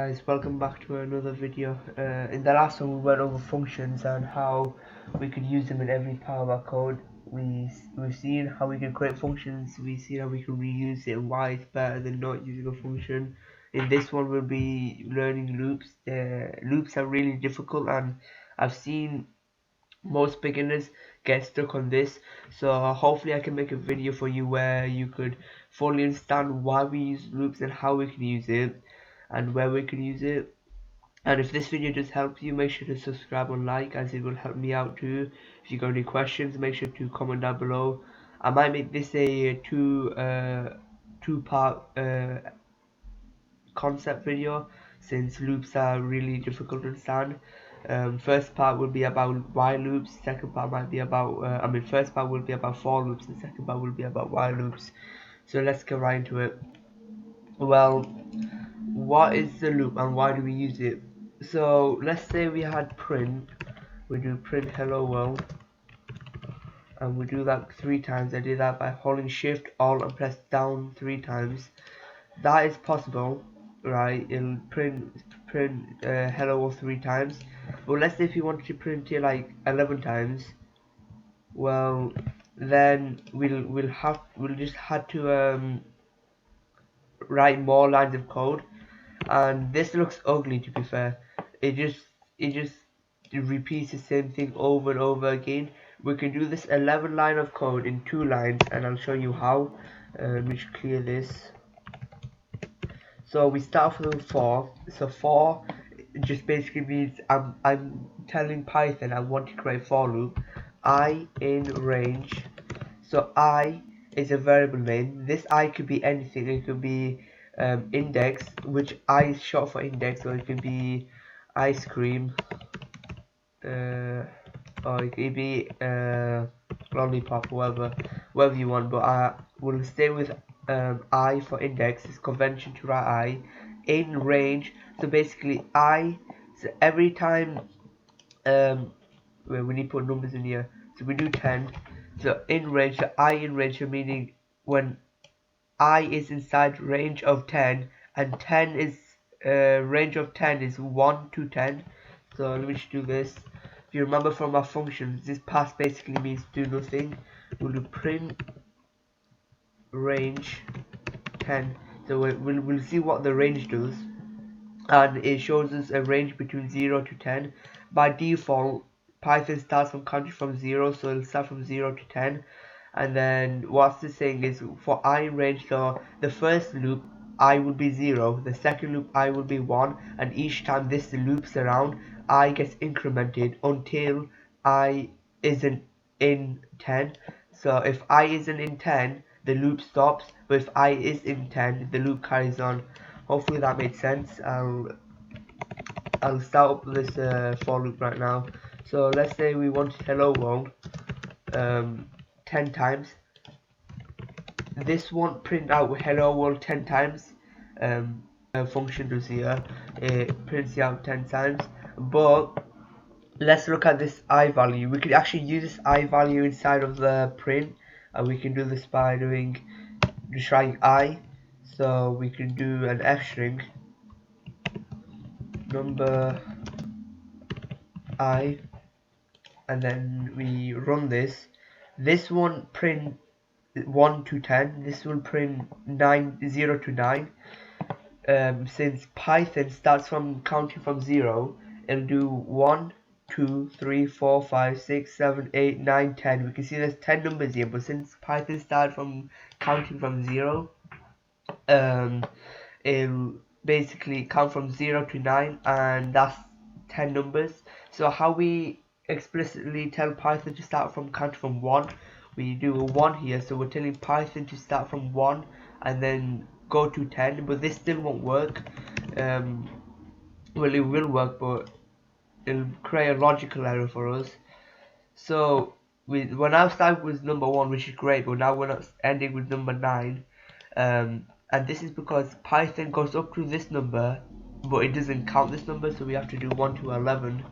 guys, welcome back to another video. In the last one we went over functions and how we could use them in every part of our code. We've seen how we can create functions, we've seen how we can reuse it and why it's better than not using a function. In this one we'll be learning loops. Loops are really difficult and I've seen most beginners get stuck on this, so hopefully I can make a video for you where you could fully understand why we use loops and how we can use it and where we can use it. And if this video does help you, make sure to subscribe and like, as it will help me out too. If you got any questions, make sure to comment down below. I might make this a two-part concept video, since loops are really difficult to understand. First part will be about while loops, second part might be about first part will be about for loops, and second part will be about while loops. So let's get right into it. Well, what is the loop and why do we use it? So let's say we had print, we do print hello world, and we do that 3 times. I did that by holding shift alt and press down 3 times. That is possible, right? It'll print hello world 3 times. But let's say if you wanted to print it like 11 times, well then we'll just have to write more lines of code. And this looks ugly, to be fair. It just repeats the same thing over and over again. We can do this 11 line of code in 2 lines, and I'll show you how. Let me just clear this. So we start with for. So for just basically means I'm telling Python I want to create for loop. I in range. So I is a variable name. This I could be anything. It could be index, which I is short for index, or it could be ice cream, or it could be lollipop, whatever you want. But I will stay with I for index. It's convention to write I in range. So basically I. So every time we need to put numbers in here. So we do 10. So in range, so I in range, so meaning when I is inside range of 10, and 10 is range of 10 is 1 to 10. So let me just do this. If you remember from our functions, this pass basically means do nothing. We'll do print range 10. So we'll see what the range does, and it shows us a range between 0 to 10. By default, Python starts from counting from 0, so it'll start from 0 to 10. And then what's this saying is for I in range, so the first loop I will be 0, the second loop I will be 1, and each time this loops around, I gets incremented until I isn't in 10. So if I isn't in 10, the loop stops, but if I is in 10, the loop carries on. Hopefully that made sense. I'll start up this for loop right now. So let's say we wanted hello world 10 times. This won't print out hello world 10 times. Function does here, it prints it out 10 times. But let's look at this I value. We could actually use this I value inside of the print, and we can do this by doing just writing I. So we can do an f string number I, and then we run this. This won't print 1 to 10, this will print 0 to 9. Since Python starts from counting from 0, it'll do 1, 2, 3, 4, 5, 6, 7, 8, 9, 10. We can see there's 10 numbers here, but since Python started from counting from 0, it'll basically count from 0 to 9, and that's 10 numbers. So how we explicitly tell Python to start from counting from 1, we do a 1 here, so we're telling Python to start from 1 and then go to 10, but this still won't work. Well, it will work, but it'll create a logical error for us. So we're now starting with number 1, which is great, but now we're not ending with number 9. And this is because Python goes up to this number, but it doesn't count this number, so we have to do 1 to 11,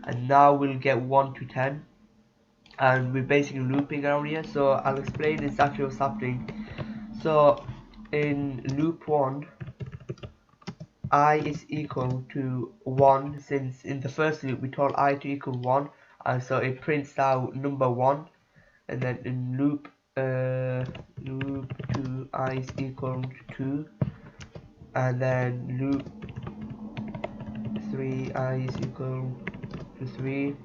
and now we'll get 1 to 10, and we're basically looping around here. So I'll explain exactly what's happening. So in loop 1, I is equal to 1, since in the first loop we told I to equal 1, and so it prints out number 1, and then in loop 2 I is equal to 2, and then loop 3 I is equal to 3,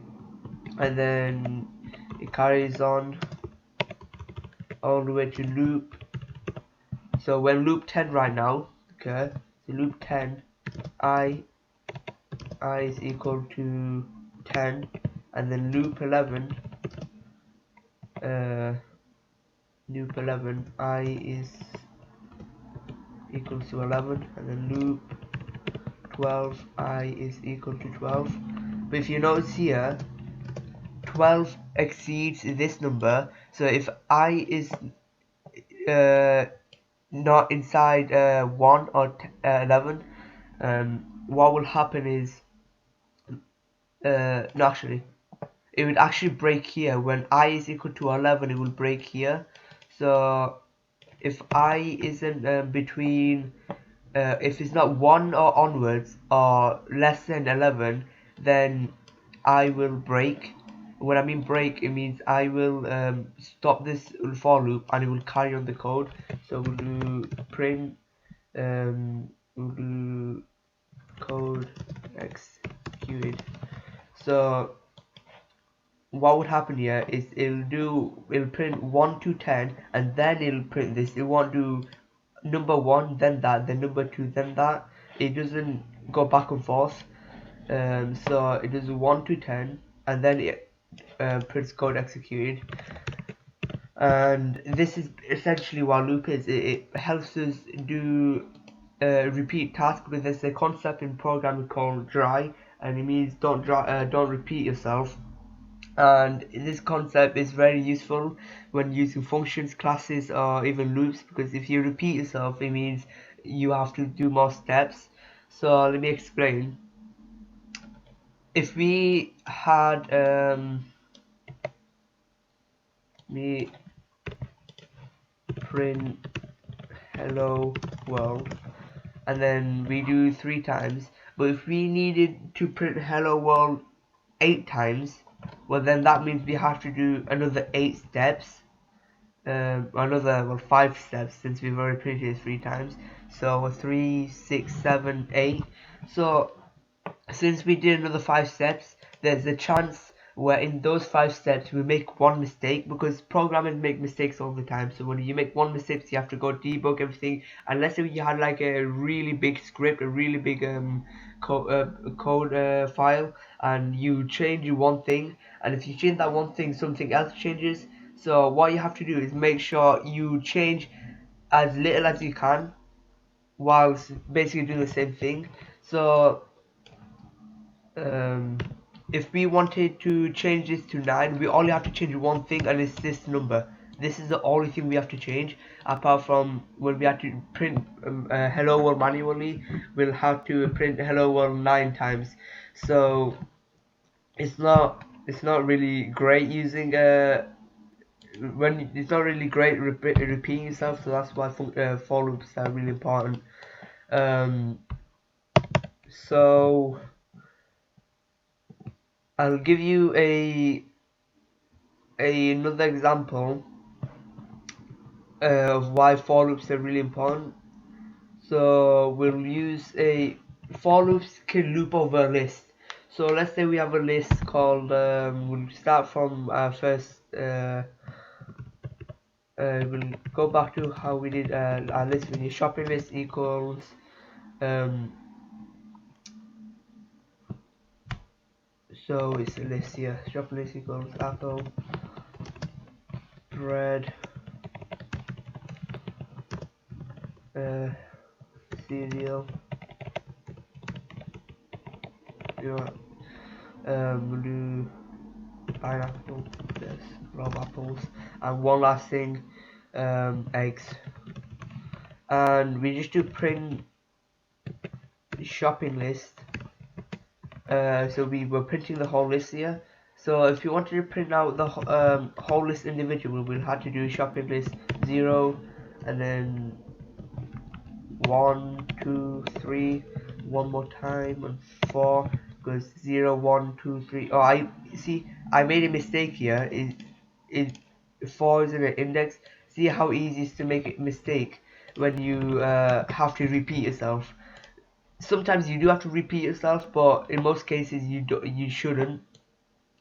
and then it carries on all the way to loop. So we're in loop 10 right now. Okay, so loop 10 I is equal to 10, and then loop 11 I is equal to 11, and then loop 12 I is equal to 12. But if you notice here, 12 exceeds this number, so if I is not inside 1 or 11, what will happen is no, actually it would actually break here. When I is equal to 11, it will break here. So if I isn't between if it's not 1 or onwards or less than 11, then I will break. When I mean break, it means I will stop this for loop and it will carry on the code. So we'll do print we'll do code executed. So what would happen here is it'll print 1 to 10, and then it'll print this. It won't do number 1 then that, then number 2 then that. It doesn't go back and forth. So it does 1 to 10, and then it prints code executed. And this is essentially what loop is. It helps us do repeat tasks, because there's a concept in programming called dry, and it means don't repeat yourself. And this concept is very useful when using functions, classes, or even loops, because if you repeat yourself, it means you have to do more steps. So let me explain. If we had me print hello world, and then we do 3 times, but if we needed to print hello world 8 times, well, then that means we have to do another 8 steps, another 5 steps, since we've already printed it 3 times. So 3, 6, 7, 8. So since we did another 5 steps, there's a chance where in those 5 steps we make one mistake, because programmers make mistakes all the time. So when you make one mistake, you have to go debug everything. Unless you had like a really big script, a really big code file, and you change one thing, and if you change that one thing, something else changes. So what you have to do is make sure you change as little as you can whilst basically doing the same thing. So if we wanted to change this to 9, we only have to change one thing, and it's this number. This is the only thing we have to change, apart from when we have to print hello world manually, we'll have to print hello world 9 times. So it's not really great using when it's not really great repeating yourself. So that's why for loops are really important. So I'll give you another example of why for loops are really important. So we'll use for loops can loop over a list. So let's say we have a list called we'll start from our first we'll go back to how we did our list. We did shopping list equals so it's a list here. Shopping list equals apple, bread, cereal, we'll do pineapple, yes, raw apples, and one last thing, eggs. And we just do print shopping list. So we were printing the whole list here. So if you wanted to print out the whole list individually, we'll have to do shopping list 0, and then 1, 2, 3, one more time on 4 because 0 1 2 3. Oh, I see, I made a mistake here. Is 4 is in an index. See how easy it is to make a mistake when you have to repeat yourself. Sometimes you do have to repeat yourself, but in most cases you shouldn't.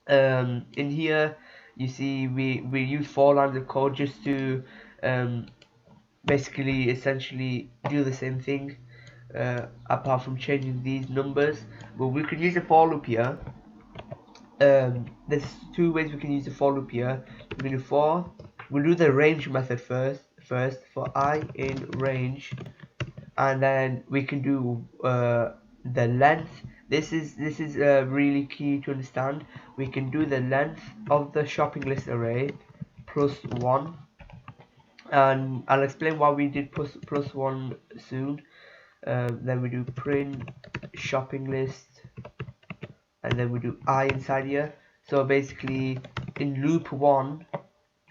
In here you see we use 4 lines of code just to basically essentially do the same thing, apart from changing these numbers. But we could use a for loop here. There's 2 ways we can use the for loop here. We're going to for, we'll do the range method first for I in range, and then we can do the length. This is really key to understand. We can do the length of the shopping list array plus 1, and I'll explain why we did plus 1 soon. Then we do print shopping list, and then we do I inside here. So basically in loop 1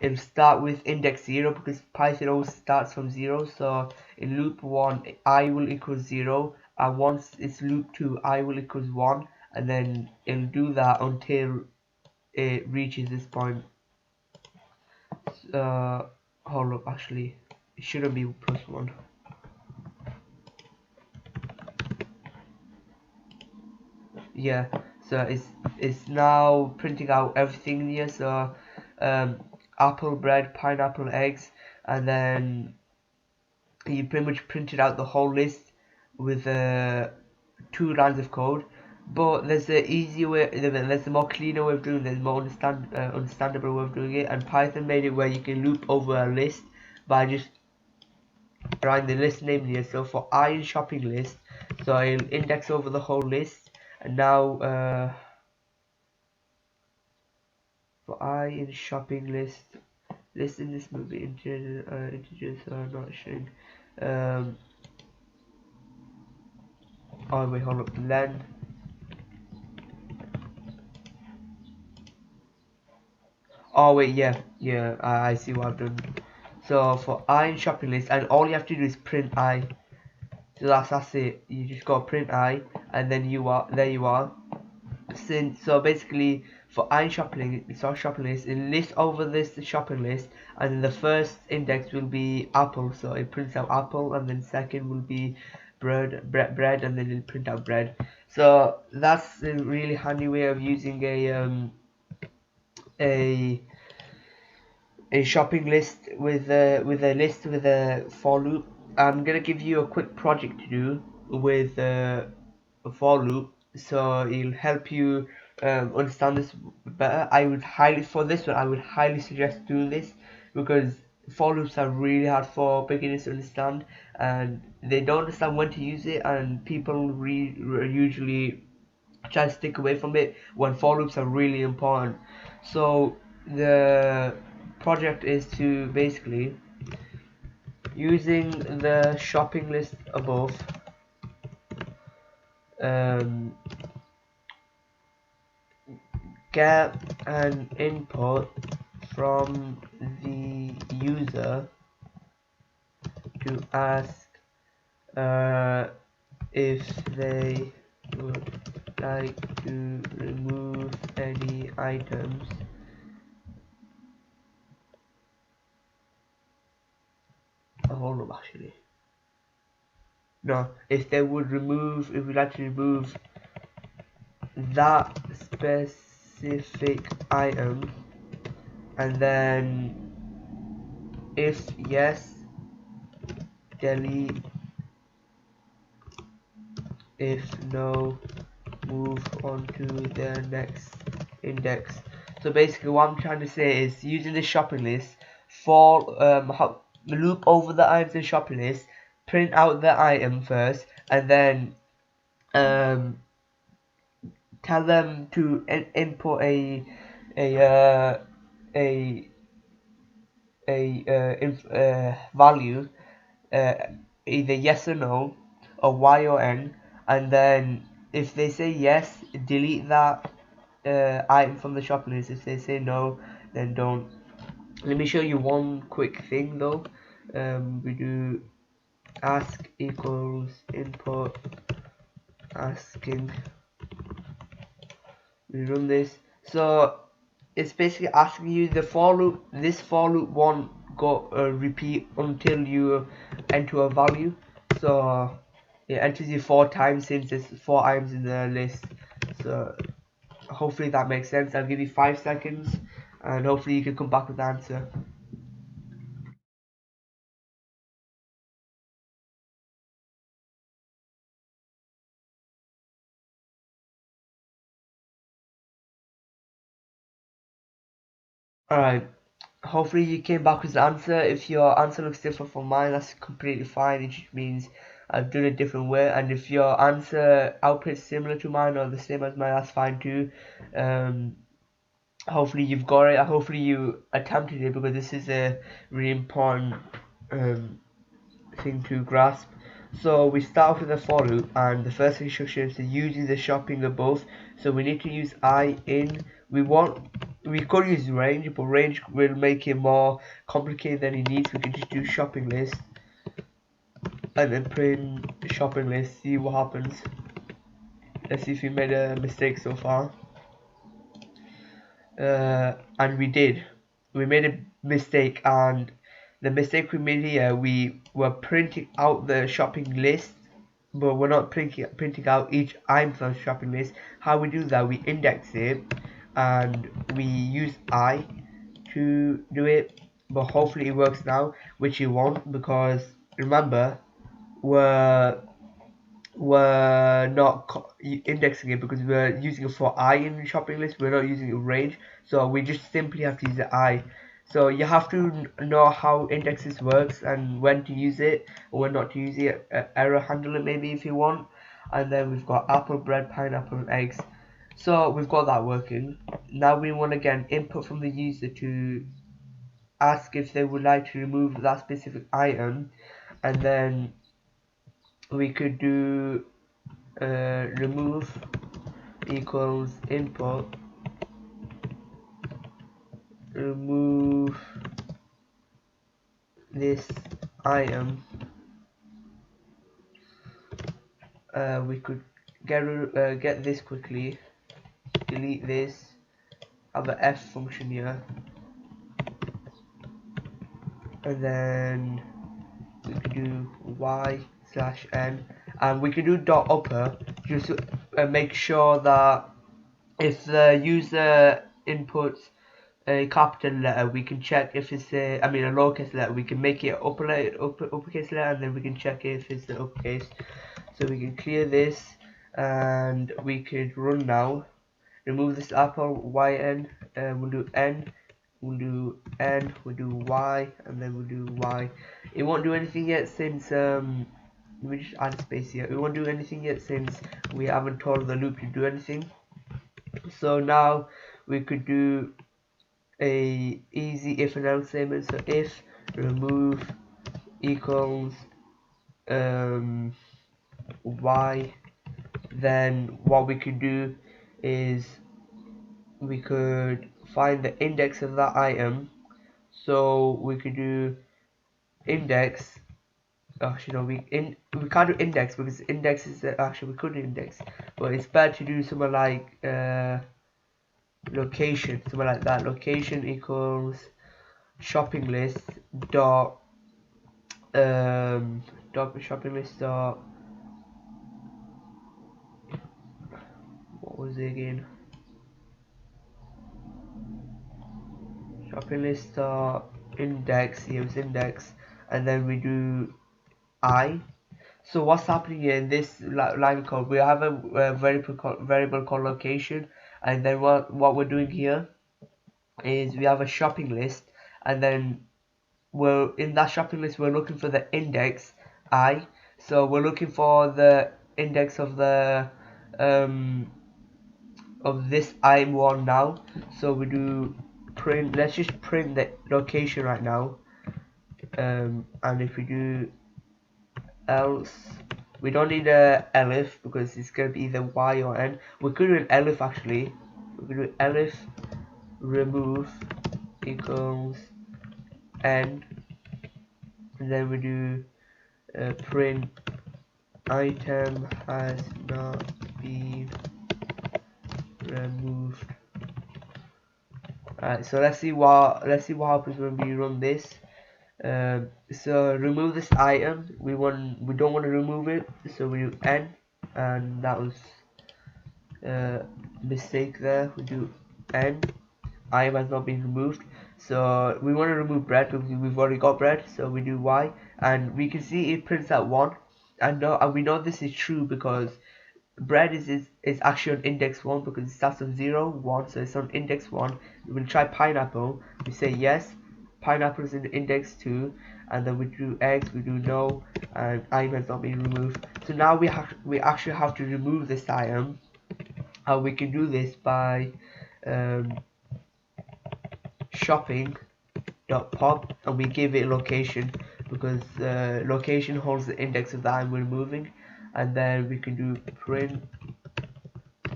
it'll start with index 0 because Python always starts from 0. So in loop 1 I will equal 0, and once it's loop 2 I will equals 1, and then it'll do that until it reaches this point. Hold up, actually it shouldn't be plus 1. Yeah, so it's now printing out everything in here. So apple, bread, pineapple, eggs, and then you pretty much printed out the whole list with 2 lines of code. But there's an easier way, there's a more cleaner way of doing it, there's a more understandable way of doing it, and Python made it where you can loop over a list by just writing the list name here. So for I in shopping list, so I'll index over the whole list, and now for I in shopping list, list in this movie integers are not string. Oh wait, hold up, len. Oh wait, yeah, I see what I've done. So for I in shopping list, and all you have to do is print I. So that's it. You just got print I, and then there you are. So basically for I in shopping list, it lists over this shopping list, and then the first index will be apple, so it prints out apple, and then second will be bread, and then it'll print out bread. So that's a really handy way of using a shopping list with a list with a for loop. I'm gonna give you a quick project to do with a for loop, so it'll help you understand this better. For this one I would highly suggest doing this, because for loops are really hard for beginners to understand, and they don't understand when to use it, and people usually try to stick away from it when for loops are really important. So the project is to basically, using the shopping list above, um, get an input from the user to ask if they would like to remove any items. Hold up, actually. No, if we'd like to remove that specific item, and then if yes, delete, if no, move on to the next index. So basically what I'm trying to say is, using the shopping list for loop over the items in shopping list, print out the item first, and then tell them to input a uh, a value, uh, either yes or no, or y or n, and then if they say yes, delete that item from the shopping list. If they say no, then don't. Let me show you one quick thing though. We do ask equals input asking, we run this. So it's basically asking you the for loop. This for loop won't go repeat until you enter a value. So it enters you 4 times since there's 4 items in the list. So hopefully that makes sense. I'll give you 5 seconds and hopefully you can come back with the answer. Alright, hopefully you came back with the answer. If your answer looks different from mine, that's completely fine. It just means I've done it a different way. And if your answer output is similar to mine or the same as mine, that's fine too. Hopefully you've got it. Hopefully you attempted it, because this is a really important um, thing to grasp. So we start with a for loop, and the first instruction is using the shopping above. So we need to use I in. We could use range, but range will make it more complicated than it needs. We can just do shopping list and then print shopping list, see what happens. Let's see if we made a mistake so far. And we did. We made a mistake, and the mistake we made here, we were printing out the shopping list, but we're not printing out each item from the shopping list. How we do that? We index it, and we use I to do it. But hopefully it works now, which it won't, because remember, we're not indexing it because we're using it for I in the shopping list. We're not using it range, so we just simply have to use the I. So you have to know how indexes works and when to use it or when not to use it. Error handle it maybe if you want. And then we've got apple, bread, pineapple, and eggs. So we've got that working. Now we want to get an input from the user to ask if they would like to remove that specific item, and then we could do remove equals input, remove this item. We could get this quickly, delete this, have an F function here, and then we could do y/n, and we could do dot upper just to make sure that if the user inputs a capital letter, we can check if it's a lowercase letter. We can make it uppercase letter, and then we can check if it's the uppercase. So we can clear this, and we could run now. Remove this apple, yn, we'll do n, we'll do n, we'll do y, and then we'll do y. It won't do anything yet since let me just add a space here. It won't do anything yet since we haven't told the loop to do anything. So now we could do a easy if and else statement. So if remove equals y, then what we could do is we could find the index of that item. So we could do index. Actually, no, we can't do index because index is actually we could do index, but it's better to do something like location, something like that. Location equals shopping list dot shopping list dot, what was it again? Shopping list dot index. Here was index, and then we do I. So what's happening here in this line of code? We have a variable called location, and then what we're doing here is we have a shopping list, and then we're in that shopping list we're looking for the index I. So we're looking for the index of the of this item one now. So we do print. Let's just print the location right now. And if we do else, we don't need a elif because it's gonna be either y or n. We could do an elif actually. We could do elif remove equals n, and then we do print item has not been removed. Alright, so let's see what happens when we run this. So remove this item. We don't want to remove it, so we do n, and that was mistake there. We do n. Item has not been removed. So we want to remove bread because we've already got bread. So we do y, and we can see it prints at 1. And we know this is true because bread is actually on index 1 because it starts on 0, 1, so it's on index 1. We will try pineapple. We say yes. Pineapple is in index 2, and then we do eggs. We do no, and item has not been removed. So now we actually have to remove this item. And we can do this by shopping.pop, and we give it location because location holds the index of the item we're removing, and then we can do print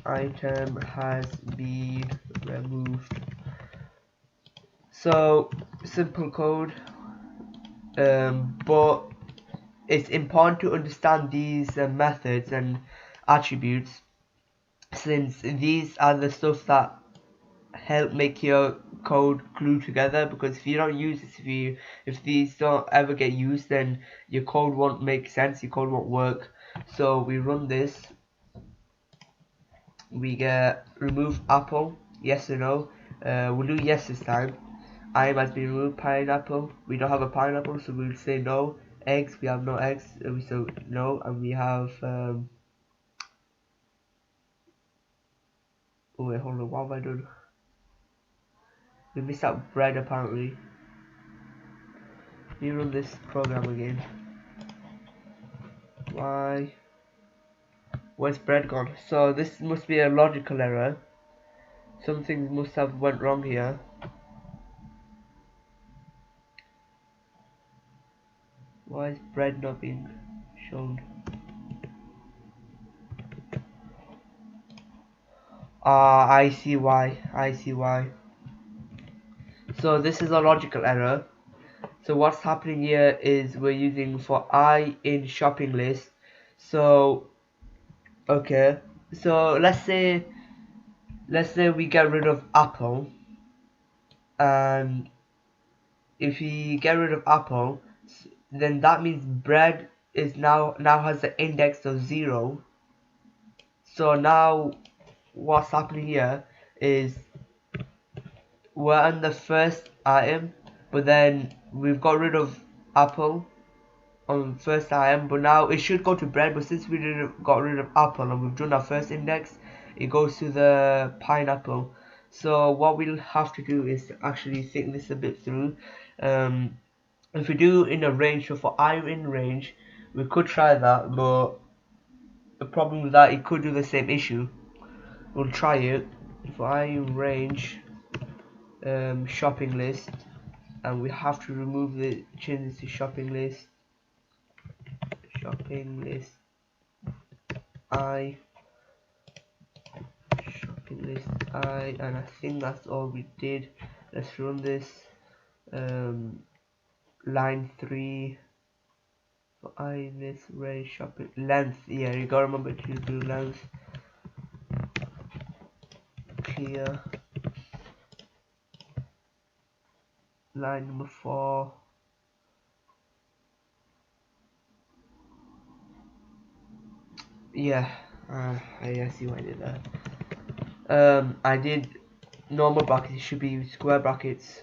item has been removed. So simple code, but it's important to understand these methods and attributes, since these are the stuff that help make your code glue together. Because if you don't use this, if these don't ever get used, then your code won't make sense, your code won't work. So we run this, we get remove apple, yes or no. We'll do yes this time. Item has been removed. Pineapple, we don't have a pineapple, so we'll say no. Eggs, we have no eggs, so no. And we have oh wait, hold on, what have I done? We missed out bread apparently. Let me run this program again. Where's bread gone? So this must be a logical error. Something must have went wrong here. Why is bread not being shown? I see why. So this is a logical error. So what's happening here is we're using for I in shopping list. So okay, so let's say we get rid of apple, and if we get rid of apple, then that means bread is now has the index of 0. So now what's happening here is we're on the first item, but then we've got rid of apple on first item, but now it should go to bread. But since we got rid of apple and we've done our first index, it goes to the pineapple. So what we'll have to do is actually think this a bit through. If we do in a range, so for I in range, we could try that, but the problem with that, it could do the same issue. We'll try it. For I in range, shopping list, and we have to remove the change to shopping list I, shopping list I, and I think that's all we did. Let's run this. Line 3 for I this range shopping length. Yeah, you gotta remember to do length. Clear. Line number 4. Yeah, I see what I did there. I did normal brackets, it should be square brackets.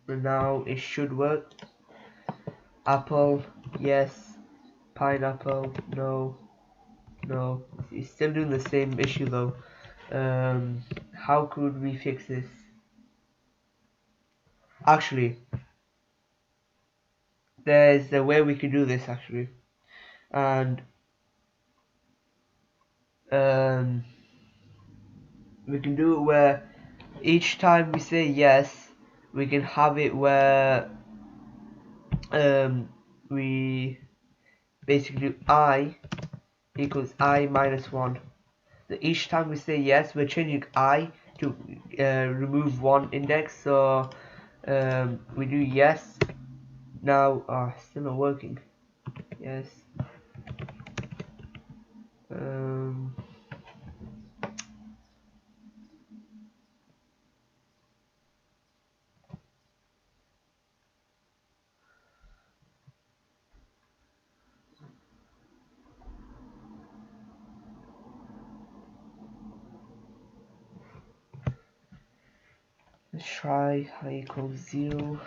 And now it should work. Apple, yes. Pineapple, no. No. It's still doing the same issue though. How could we fix this? Actually, there's a way we can do this actually. And we can do it where each time we say yes, we can have it where we basically do I equals I minus 1. So each time we say yes, we're changing I to remove 1 index. So we do yes, Now, still not working. Yes. Let's try I equals 0.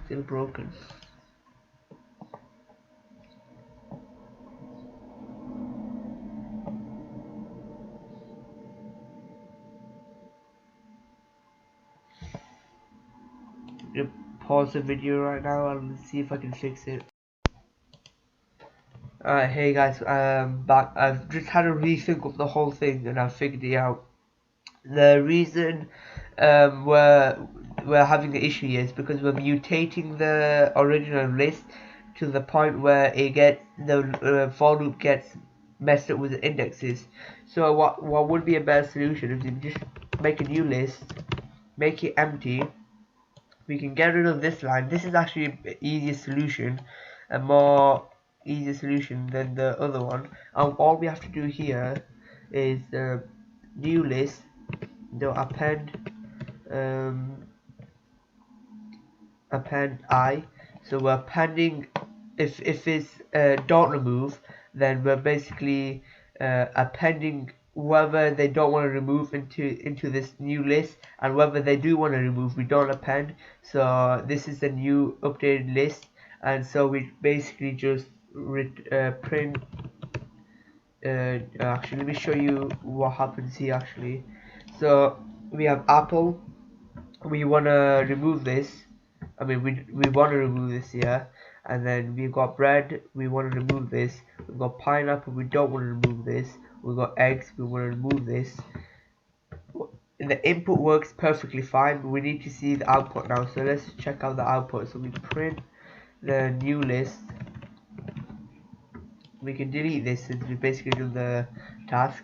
Still broken. I'm gonna pause the video right now and see if I can fix it. Alright, hey guys, back. I've just had a rethink of the whole thing and I've figured it out. The reason we're having the issue here is because we're mutating the original list to the point where it gets the for loop gets messed up with the indexes. So what would be a better solution is you just make a new list, make it empty. We can get rid of this line. This is actually an easier solution, a more easier solution than the other one. And all we have to do here is new list, the um, append I. So we're appending, if it's don't remove, then we're basically appending whoever they don't want to remove into this new list, and whoever they do want to remove we don't append. So this is the new updated list, and so we basically just print. Actually, let me show you what happens here. Actually, so we have apple. We want to remove this. I mean, we want to remove this here. And then we've got bread. We want to remove this. We've got pineapple. We don't want to remove this. We've got eggs. We want to remove this. The input works perfectly fine, but we need to see the output now. So let's check out the output. So we print the new list. We can delete this since we basically done the task,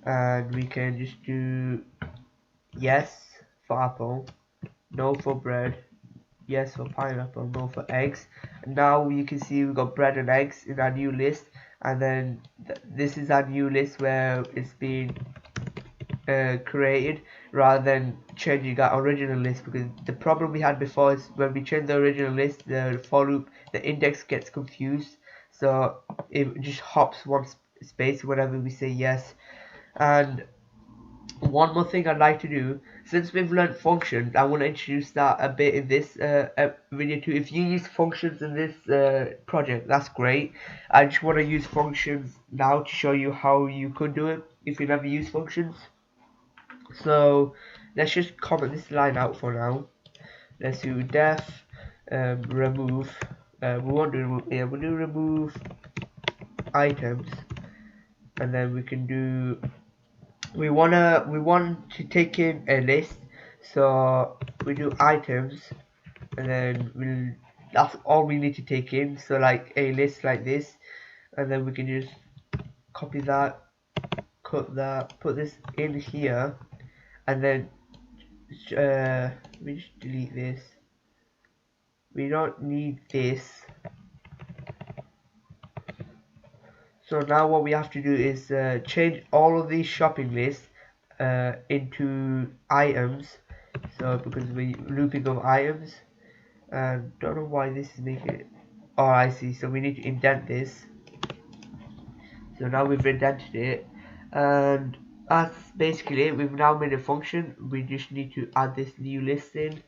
and we can just do yes for apple, no for bread, yes for pineapple, no for eggs. And now you can see we've got bread and eggs in our new list, and then this is our new list where it's been created, rather than changing our original list, because the problem we had before is when we change the original list, the for loop, the index gets confused, so it just hops one space whenever we say yes. And one more thing I'd like to do, since we've learned functions, I want to introduce that a bit in this video too. If you use functions in this project, that's great. I just want to use functions now to show you how you could do it if you never use functions. So let's just comment this line out for now. Let's do def remove. We won't do remove. Yeah, we'll do remove items, and then we can do. We want to take in a list, so we do items, and then that's all we need to take in. So like a list like this, and then we can just copy that, cut that, put this in here, and then let me just delete this. We don't need this. So now what we have to do is change all of these shopping lists into items. So because we're looping of items, and don't know why this is making it. Oh, I see. So we need to indent this. So now we've indented it, and that's basically it. We've now made a function. We just need to add this new list in.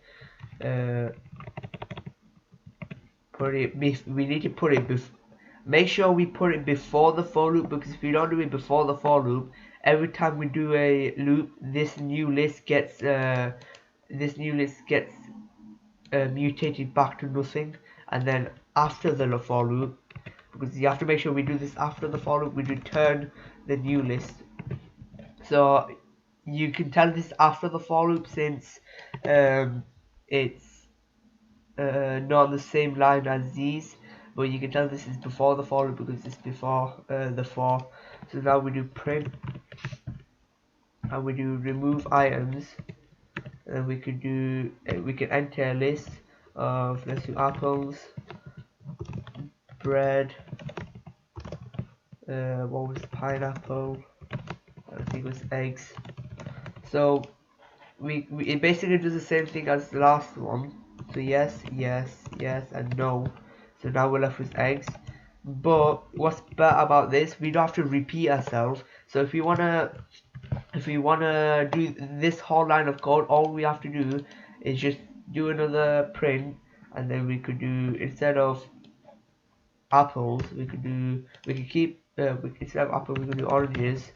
We need to put it make sure we put it before the for loop, because if we don't do it before the for loop, every time we do a loop, this new list gets mutated back to nothing. And then after the for loop, because you have to make sure we do this after the for loop, we return the new list. So you can tell this after the for loop, since it's not on the same line as these, but you can tell this is before the for because it's before the for. So now we do print, and we do remove items, and we can do we can enter a list of, let's do apples, bread, what was pineapple, I think it was eggs. So it basically does the same thing as the last one. So yes, yes, yes, and no. So now we're left with eggs. But what's better about this, we don't have to repeat ourselves. So if we wanna do this whole line of code, all we have to do is just do another print, and then we could do, instead of apples, we could keep instead of apple we could do oranges.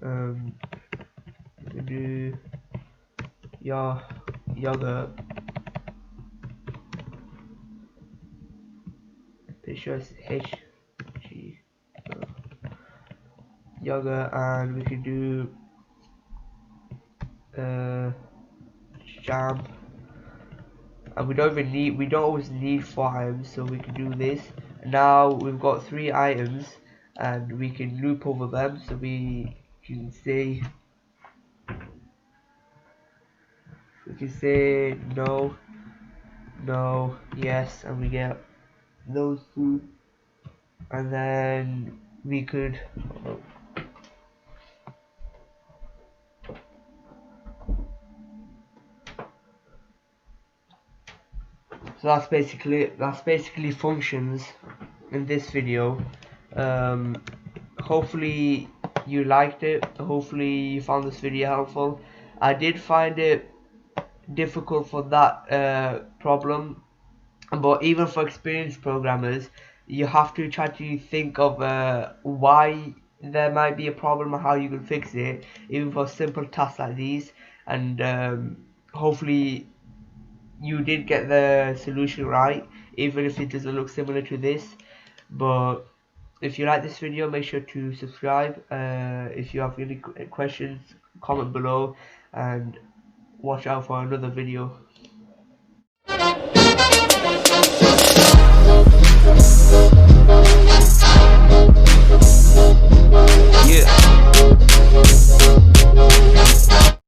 We could do yogurt. Pretty sure it's HG yogurt, and we could do jam. And we don't always need 4 items, so we can do this. Now we've got 3 items, and we can loop over them, so we can say no, no, yes, and we get those 2. And then we could so that's basically functions in this video. Hopefully you liked it, hopefully you found this video helpful. I did find it difficult for that problem, but even for experienced programmers, you have to try to think of why there might be a problem and how you can fix it, even for simple tasks like these. And hopefully you did get the solution right, even if it doesn't look similar to this. But if you like this video, make sure to subscribe. If you have any questions, comment below, and watch out for another video